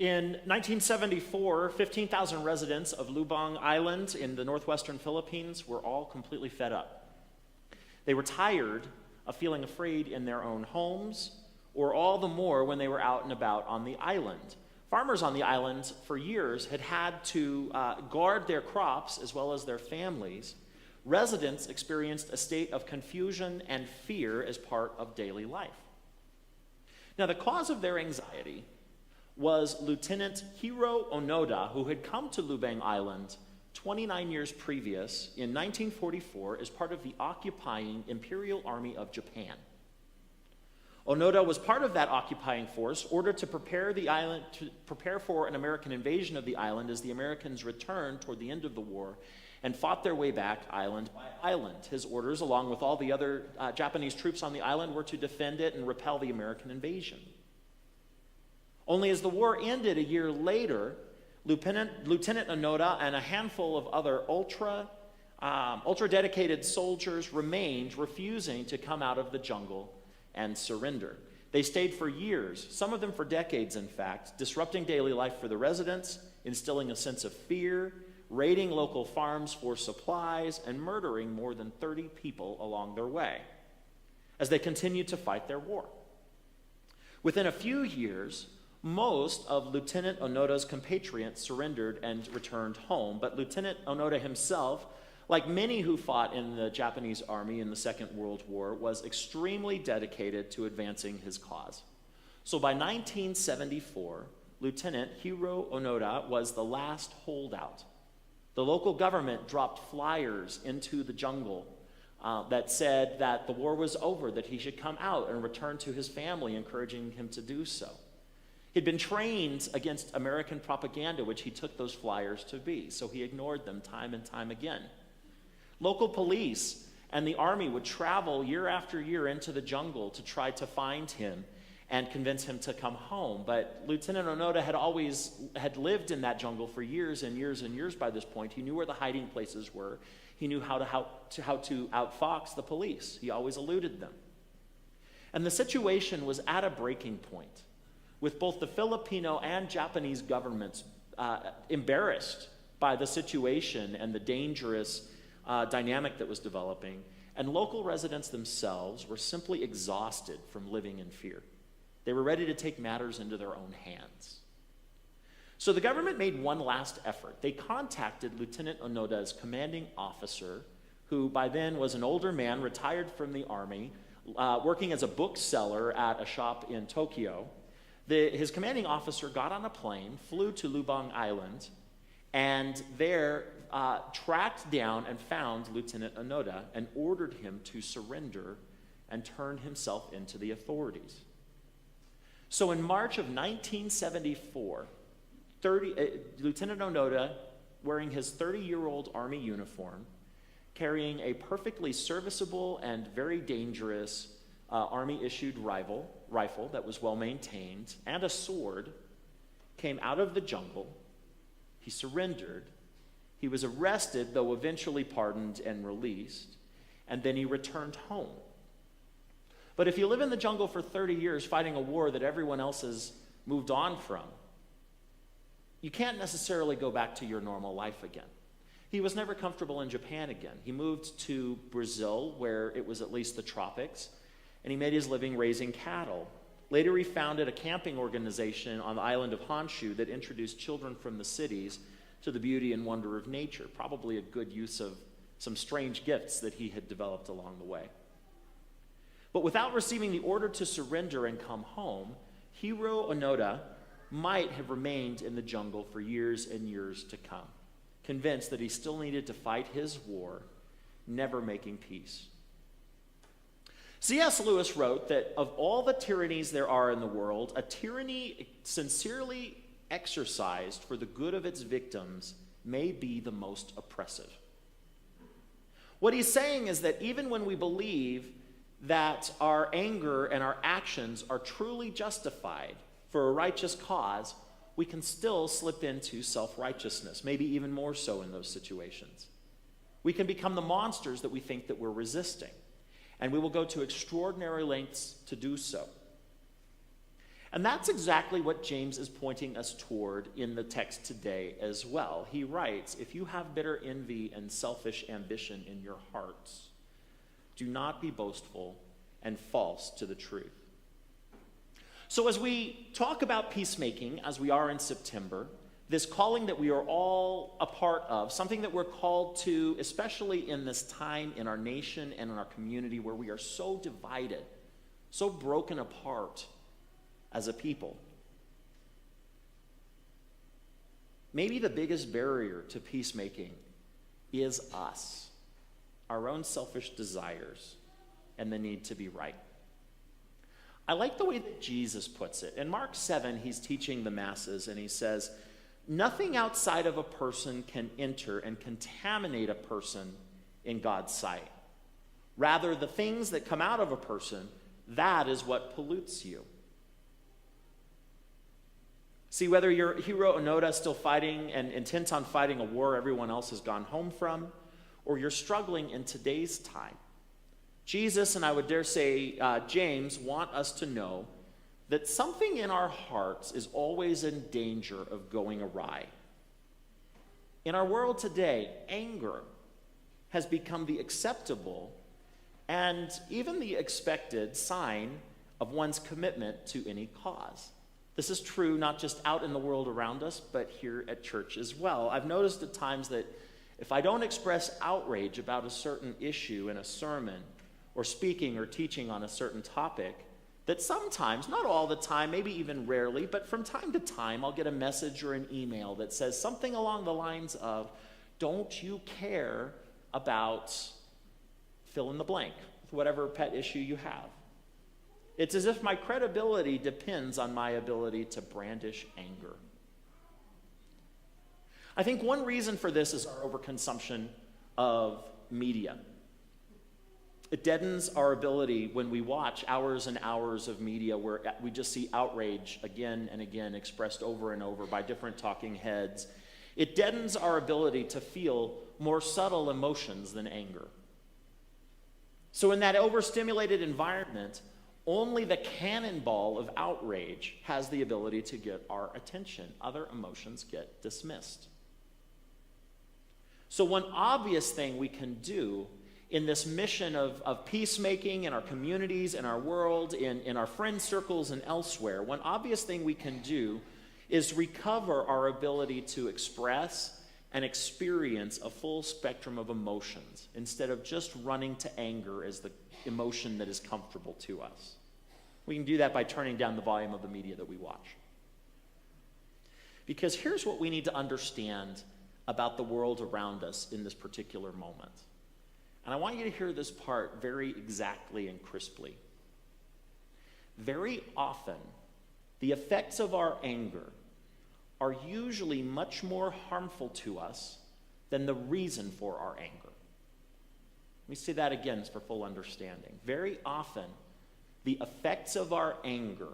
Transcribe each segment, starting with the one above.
In 1974, 15,000 residents of Lubang Island in the northwestern Philippines were all completely fed up. They were tired of feeling afraid in their own homes, or all the more when they were out and about on the island. Farmers on the island for years had to guard their crops as well as their families. Residents experienced a state of confusion and fear as part of daily life. Now, the cause of their anxiety was Lieutenant Hiro Onoda, who had come to Lubang Island 29 years previous in 1944 as part of the occupying Imperial Army of Japan. Onoda was part of that occupying force, ordered to prepare for an American invasion of the island as the Americans returned toward the end of the war and fought their way back island by island. His orders, along with all the other Japanese troops on the island, were to defend it and repel the American invasion. Only as the war ended a year later, Lieutenant Onoda and a handful of other ultra-dedicated soldiers remained, refusing to come out of the jungle and surrender. They stayed for years, some of them for decades, in fact, disrupting daily life for the residents, instilling a sense of fear, raiding local farms for supplies, and murdering more than 30 people along their way as they continued to fight their war. Within a few years, most of Lieutenant Onoda's compatriots surrendered and returned home, but Lieutenant Onoda himself, like many who fought in the Japanese army in the Second World War, was extremely dedicated to advancing his cause. So by 1974, Lieutenant Hiro Onoda was the last holdout. The local government dropped flyers into the jungle that said that the war was over, that he should come out and return to his family, encouraging him to do so. He'd been trained against American propaganda, which he took those flyers to be, so he ignored them time and time again. Local police and the army would travel year after year into the jungle to try to find him and convince him to come home. But Lieutenant Onoda had lived in that jungle for years and years and years by this point. He knew where the hiding places were. He knew how to outfox the police. He always eluded them. And the situation was at a breaking point, with both the Filipino and Japanese governments embarrassed by the situation and the dangerous dynamic that was developing, and local residents themselves were simply exhausted from living in fear. They were ready to take matters into their own hands. So the government made one last effort. They contacted Lieutenant Onoda's commanding officer, who by then was an older man, retired from the army, working as a bookseller at a shop in Tokyo. His commanding officer got on a plane, flew to Lubang Island, and there tracked down and found Lieutenant Onoda and ordered him to surrender and turn himself into the authorities. So in March of 1974, Lieutenant Onoda, wearing his 30-year-old Army uniform, carrying a perfectly serviceable and very dangerous Army-issued rifle that was well-maintained, and a sword, came out of the jungle. He surrendered. He was arrested, though eventually pardoned and released, and then he returned home. But if you live in the jungle for 30 years fighting a war that everyone else has moved on from, you can't necessarily go back to your normal life again. He was never comfortable in Japan again. He moved to Brazil, where it was at least the tropics, and he made his living raising cattle. Later, he founded a camping organization on the island of Honshu that introduced children from the cities to the beauty and wonder of nature, probably a good use of some strange gifts that he had developed along the way. But without receiving the order to surrender and come home, Hiro Onoda might have remained in the jungle for years and years to come, convinced that he still needed to fight his war, never making peace. C.S. Lewis wrote that of all the tyrannies there are in the world, a tyranny sincerely exercised for the good of its victims may be the most oppressive. What he's saying is that even when we believe that our anger and our actions are truly justified for a righteous cause, we can still slip into self-righteousness, maybe even more so in those situations. We can become the monsters that we think that we're resisting, and we will go to extraordinary lengths to do so. And that's exactly what James is pointing us toward in the text today as well. He writes, if you have bitter envy and selfish ambition in your hearts, do not be boastful and false to the truth. So as we talk about peacemaking, as we are in September, this calling that we are all a part of, something that we're called to, especially in this time in our nation and in our community where we are so divided, so broken apart as a people. Maybe the biggest barrier to peacemaking is us, our own selfish desires, and the need to be right. I like the way that Jesus puts it. In Mark 7, he's teaching the masses, and he says, nothing outside of a person can enter and contaminate a person in God's sight. Rather, the things that come out of a person, that is what pollutes you. See, whether you're Hiro Onoda still fighting and intent on fighting a war everyone else has gone home from, or you're struggling in today's time, Jesus, and I would dare say James, want us to know that something in our hearts is always in danger of going awry. In our world today, anger has become the acceptable and even the expected sign of one's commitment to any cause. This is true not just out in the world around us, but here at church as well. I've noticed at times that if I don't express outrage about a certain issue in a sermon or speaking or teaching on a certain topic, that sometimes, not all the time, maybe even rarely, but from time to time, I'll get a message or an email that says something along the lines of, don't you care about fill in the blank with whatever pet issue you have? It's as if my credibility depends on my ability to brandish anger. I think one reason for this is our overconsumption of media. It deadens our ability when we watch hours and hours of media where we just see outrage again and again expressed over and over by different talking heads. It deadens our ability to feel more subtle emotions than anger. So in that overstimulated environment, only the cannonball of outrage has the ability to get our attention. Other emotions get dismissed. So one obvious thing we can do in this mission of peacemaking in our communities, in our world, in our friend circles and elsewhere, one obvious thing we can do is recover our ability to express and experience a full spectrum of emotions instead of just running to anger as the emotion that is comfortable to us. We can do that by turning down the volume of the media that we watch. Because here's what we need to understand about the world around us in this particular moment. And I want you to hear this part very exactly and crisply. Very often, the effects of our anger are usually much more harmful to us than the reason for our anger. Let me say that again for full understanding. Very often, the effects of our anger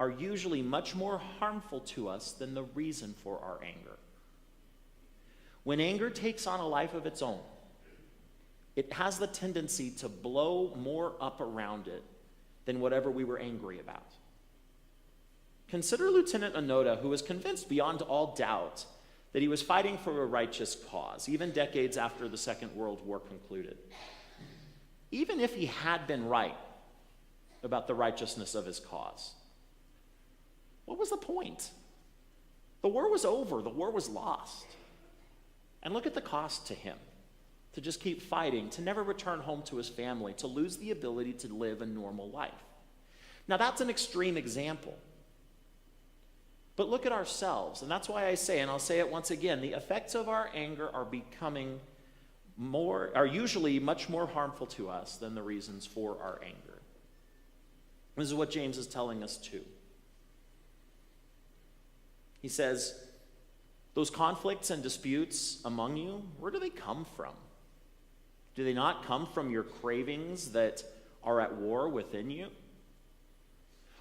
are usually much more harmful to us than the reason for our anger. When anger takes on a life of its own, it has the tendency to blow more up around it than whatever we were angry about. Consider Lieutenant Onoda, who was convinced beyond all doubt that he was fighting for a righteous cause, even decades after the Second World War concluded. Even if he had been right about the righteousness of his cause, what was the point? The war was over. The war was lost. And look at the cost to him. To just keep fighting, to never return home to his family, to lose the ability to live a normal life. Now that's an extreme example. But look at ourselves, and that's why I say, and I'll say it once again, the effects of our anger are usually much more harmful to us than the reasons for our anger. This is what James is telling us too. He says, those conflicts and disputes among you, where do they come from? Do they not come from your cravings that are at war within you?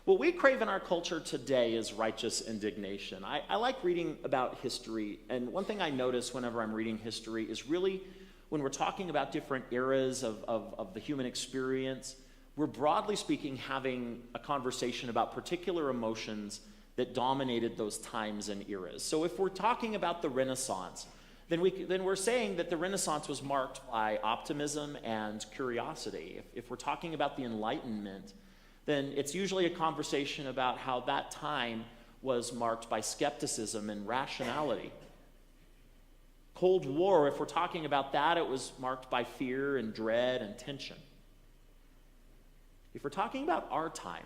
What we crave in our culture today is righteous indignation. I like reading about history, and one thing I notice whenever I'm reading history is really when we're talking about different eras of the human experience, we're broadly speaking having a conversation about particular emotions that dominated those times and eras. So if we're talking about the Renaissance, then we're saying that the Renaissance was marked by optimism and curiosity. If we're talking about the Enlightenment, then it's usually a conversation about how that time was marked by skepticism and rationality. Cold War, if we're talking about that, it was marked by fear and dread and tension. If we're talking about our time,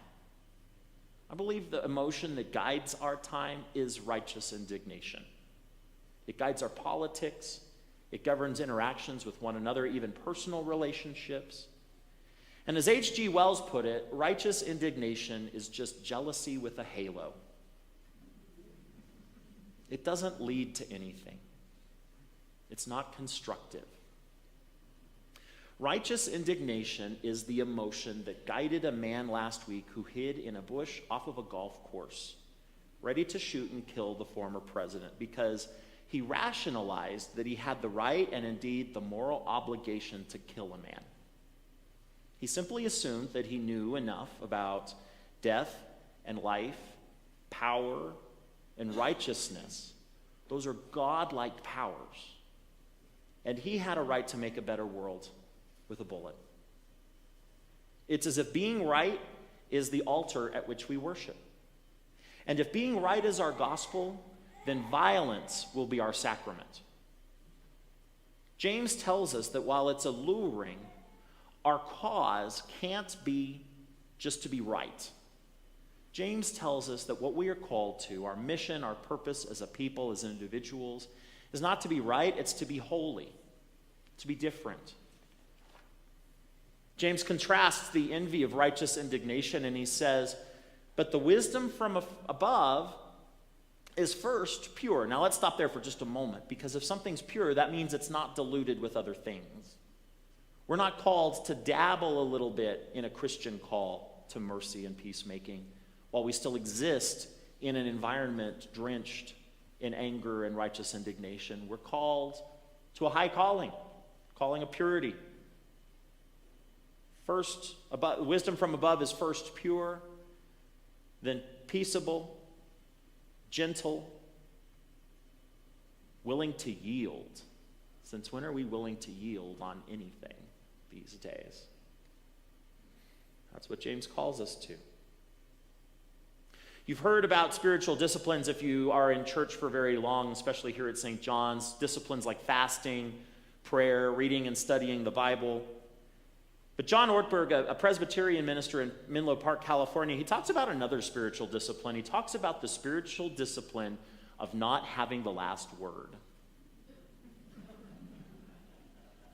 I believe the emotion that guides our time is righteous indignation. It guides our politics. It governs interactions with one another, even personal relationships. And as H.G. Wells put it, righteous indignation is just jealousy with a halo. It doesn't lead to anything. It's not constructive. Righteous indignation is the emotion that guided a man last week who hid in a bush off of a golf course, ready to shoot and kill the former president because he rationalized that he had the right and indeed the moral obligation to kill a man. He simply assumed that he knew enough about death and life, power and righteousness. Those are godlike powers. And he had a right to make a better world with a bullet. It's as if being right is the altar at which we worship. And if being right is our gospel, then violence will be our sacrament. James tells us that while it's alluring, our cause can't be just to be right. James tells us that what we are called to, our mission, our purpose as a people, as individuals, is not to be right, it's to be holy, to be different. James contrasts the envy of righteous indignation, and he says, but the wisdom from above is first pure. Now let's stop there for just a moment, because if something's pure, that means it's not diluted with other things. We're not called to dabble a little bit in a Christian call to mercy and peacemaking while we still exist in an environment drenched in anger and righteous indignation. We're called to a high calling of purity. First, wisdom from above is first pure, then peaceable, gentle, willing to yield. Since when are we willing to yield on anything these days? That's what James calls us to. You've heard about spiritual disciplines if you are in church for very long, especially here at St. John's. Disciplines like fasting, prayer, reading and studying the Bible. But John Ortberg, a Presbyterian minister in Menlo Park, California, he talks about another spiritual discipline. He talks about the spiritual discipline of not having the last word.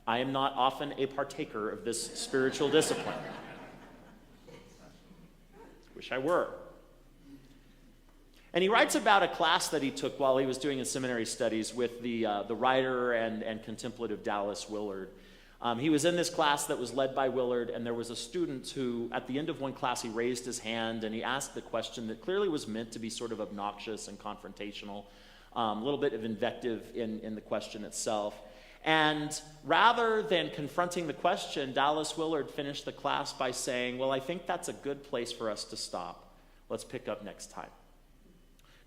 I am not often a partaker of this spiritual discipline. Wish I were. And he writes about a class that he took while he was doing his seminary studies with the writer and contemplative Dallas Willard. He was in this class that was led by Willard, and there was a student who, at the end of one class, he raised his hand and he asked the question that clearly was meant to be sort of obnoxious and confrontational, a little bit of invective in the question itself. And rather than confronting the question, Dallas Willard finished the class by saying, well, I think that's a good place for us to stop. Let's pick up next time.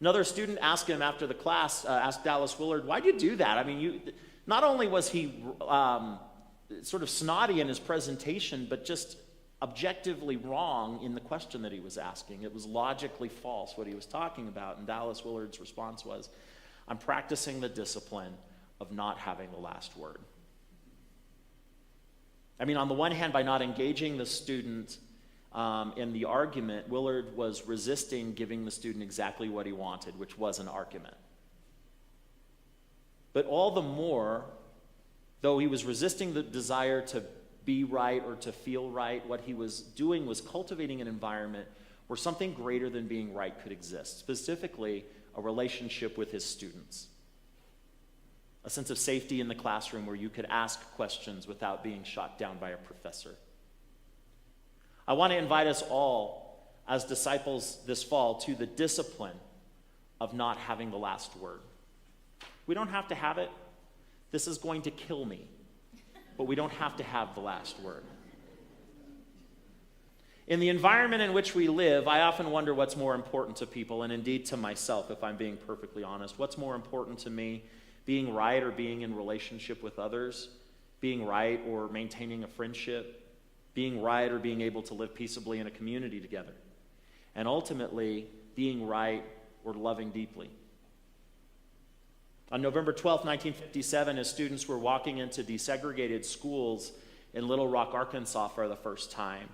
Another student asked him after the class, asked Dallas Willard, why'd you do that? I mean, not only was he sort of snotty in his presentation, but just objectively wrong in the question that he was asking. It was logically false what he was talking about. And Dallas Willard's response was, I'm practicing the discipline of not having the last word. I mean, on the one hand, by not engaging the student in the argument, Willard was resisting giving the student exactly what he wanted, which was an argument. But all the more, though he was resisting the desire to be right or to feel right, what he was doing was cultivating an environment where something greater than being right could exist, specifically a relationship with his students. A sense of safety in the classroom where you could ask questions without being shot down by a professor. I want to invite us all as disciples this fall to the discipline of not having the last word. We don't have to have it. This is going to kill me, but we don't have to have the last word. In the environment in which we live, I often wonder what's more important to people, and indeed to myself, if I'm being perfectly honest. What's more important to me, being right or being in relationship with others? Being right or maintaining a friendship? Being right or being able to live peaceably in a community together? And ultimately, being right or loving deeply. On November 12, 1957, as students were walking into desegregated schools in Little Rock, Arkansas for the first time,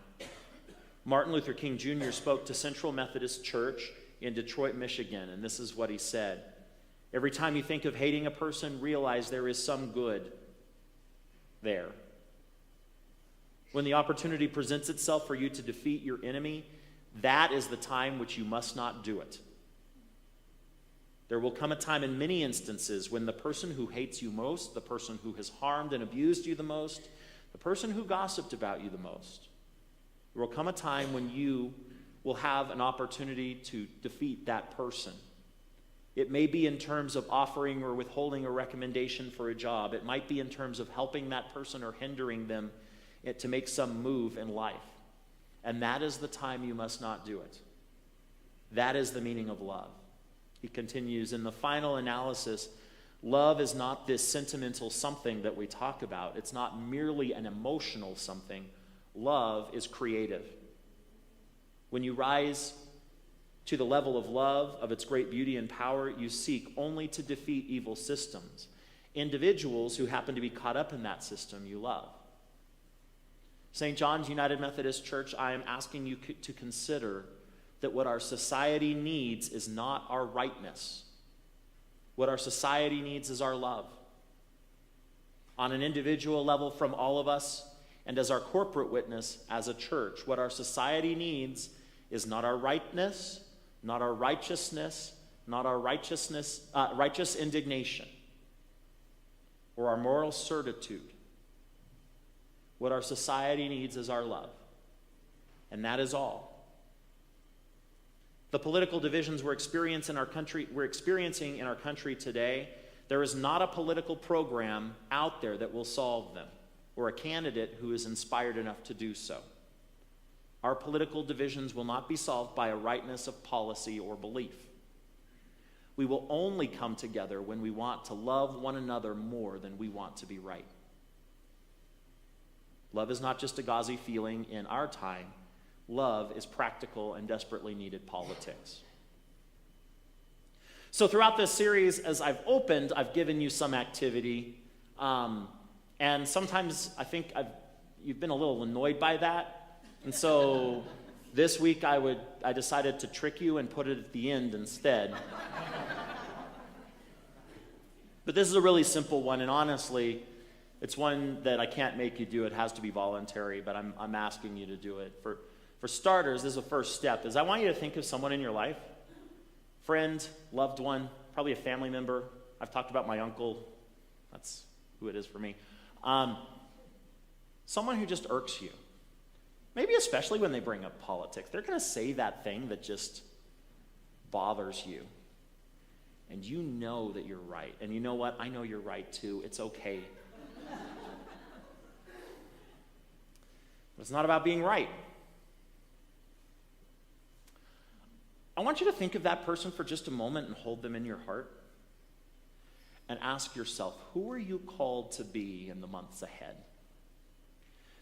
Martin Luther King Jr. spoke to Central Methodist Church in Detroit, Michigan, and this is what he said. Every time you think of hating a person, realize there is some good there. When the opportunity presents itself for you to defeat your enemy, that is the time which you must not do it. There will come a time in many instances when the person who hates you most, the person who has harmed and abused you the most, the person who gossiped about you the most, there will come a time when you will have an opportunity to defeat that person. It may be in terms of offering or withholding a recommendation for a job. It might be in terms of helping that person or hindering them to make some move in life. And that is the time you must not do it. That is the meaning of love. He continues, in the final analysis, love is not this sentimental something that we talk about. It's not merely an emotional something. Love is creative. When you rise to the level of love, of its great beauty and power, you seek only to defeat evil systems. Individuals who happen to be caught up in that system you love. St. John's United Methodist Church, I am asking you to consider that what our society needs is not our rightness. What our society needs is our love. On an individual level from all of us, and as our corporate witness as a church, what our society needs is not our rightness, not our righteousness, not our righteous indignation, or our moral certitude. What our society needs is our love. And that is all. The political divisions we're experiencing in our country today, there is not a political program out there that will solve them, or a candidate who is inspired enough to do so. Our political divisions will not be solved by a rightness of policy or belief. We will only come together when we want to love one another more than we want to be right. Love is not just a gauzy feeling in our time. Love is practical and desperately needed politics. So throughout this series, as I've opened, I've given you some activity. And sometimes I think you've been a little annoyed by that. And so this week I decided to trick you and put it at the end instead. But this is a really simple one, and honestly, it's one that I can't make you do. It has to be voluntary, but I'm asking you to do it. For starters, this is a first step, is I want you to think of someone in your life, friend, loved one, probably a family member. I've talked about my uncle. That's who it is for me. Someone who just irks you. Maybe especially when they bring up politics. They're going to say that thing that just bothers you. And you know that you're right. And you know what? I know you're right too. It's okay. But it's not about being right. I want you to think of that person for just a moment and hold them in your heart. And ask yourself, who are you called to be in the months ahead?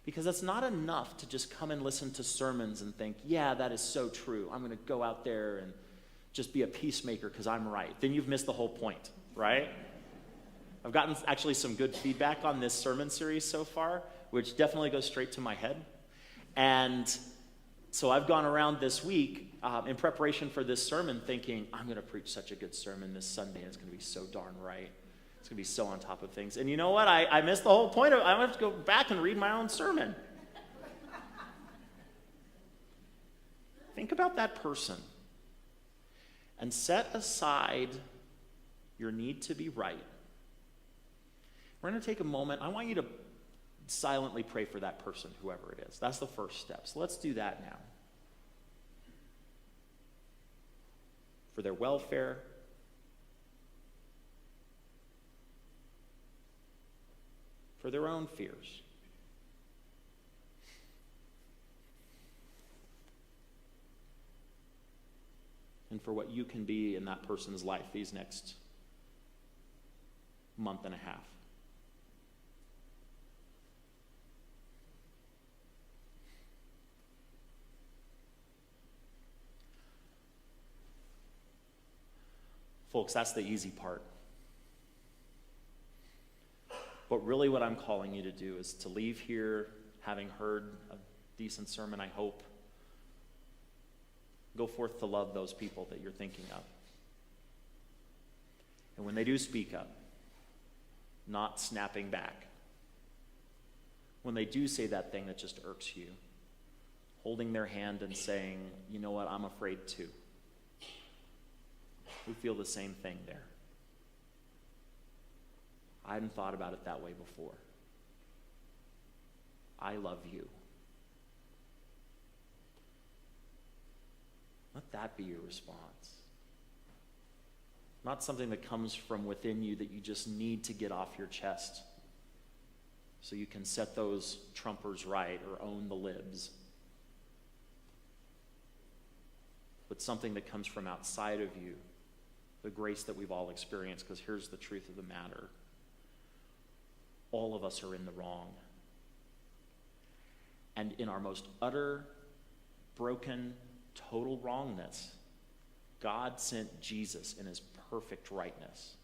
Because it's not enough to just come and listen to sermons and think, yeah, that is so true. I'm going to go out there and just be a peacemaker because I'm right. Then you've missed the whole point, right? I've gotten actually some good feedback on this sermon series so far, which definitely goes straight to my head. And so I've gone around this week in preparation for this sermon thinking, I'm going to preach such a good sermon this Sunday, and it's going to be so darn right. It's going to be so on top of things. And you know what? I missed the whole point of it. I have to go back and read my own sermon. Think about that person and set aside your need to be right. We're going to take a moment. I want you to silently pray for that person, whoever it is. That's the first step. So let's do that now. For their welfare, for their own fears. and for what you can be in that person's life these next month and a half. Folks, that's the easy part. But really what I'm calling you to do is to leave here having heard a decent sermon, I hope. Go forth to love those people that you're thinking of. And when they do speak up, not snapping back. When they do say that thing that just irks you, holding their hand and saying, you know what, I'm afraid too. We feel the same thing there. I hadn't thought about it that way before. I love you. Let that be your response. Not something that comes from within you that you just need to get off your chest so you can set those Trumpers right or own the libs. But something that comes from outside of you, the grace that we've all experienced, because here's the truth of the matter. All of us are in the wrong. And in our most utter, broken, total wrongness, God sent Jesus in his perfect rightness.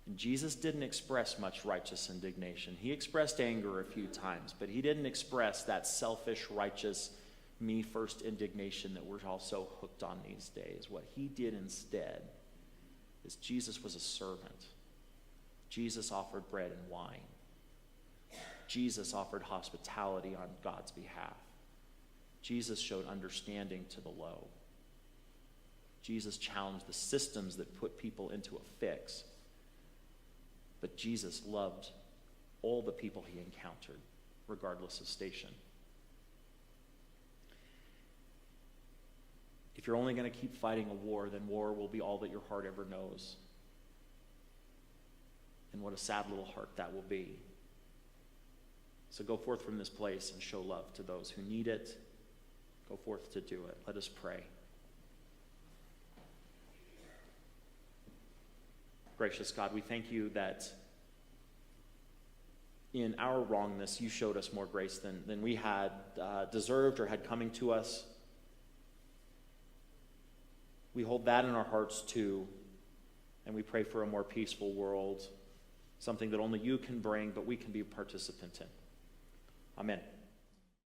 And Jesus didn't express much righteous indignation. He expressed anger a few times, but he didn't express that selfish, righteous, me-first indignation that we're all so hooked on these days. What he did instead is Jesus was a servant. Jesus offered bread and wine. Jesus offered hospitality on God's behalf. Jesus showed understanding to the low. Jesus challenged the systems that put people into a fix. But Jesus loved all the people he encountered, regardless of station. If you're only going to keep fighting a war, then war will be all that your heart ever knows. And what a sad little heart that will be. So go forth from this place and show love to those who need it. Go forth to do it. Let us pray. Gracious God, we thank you that in our wrongness, you showed us more grace than we had deserved or had coming to us. We hold that in our hearts too, and we pray for a more peaceful world, something that only you can bring, but we can be a participant in. Amen.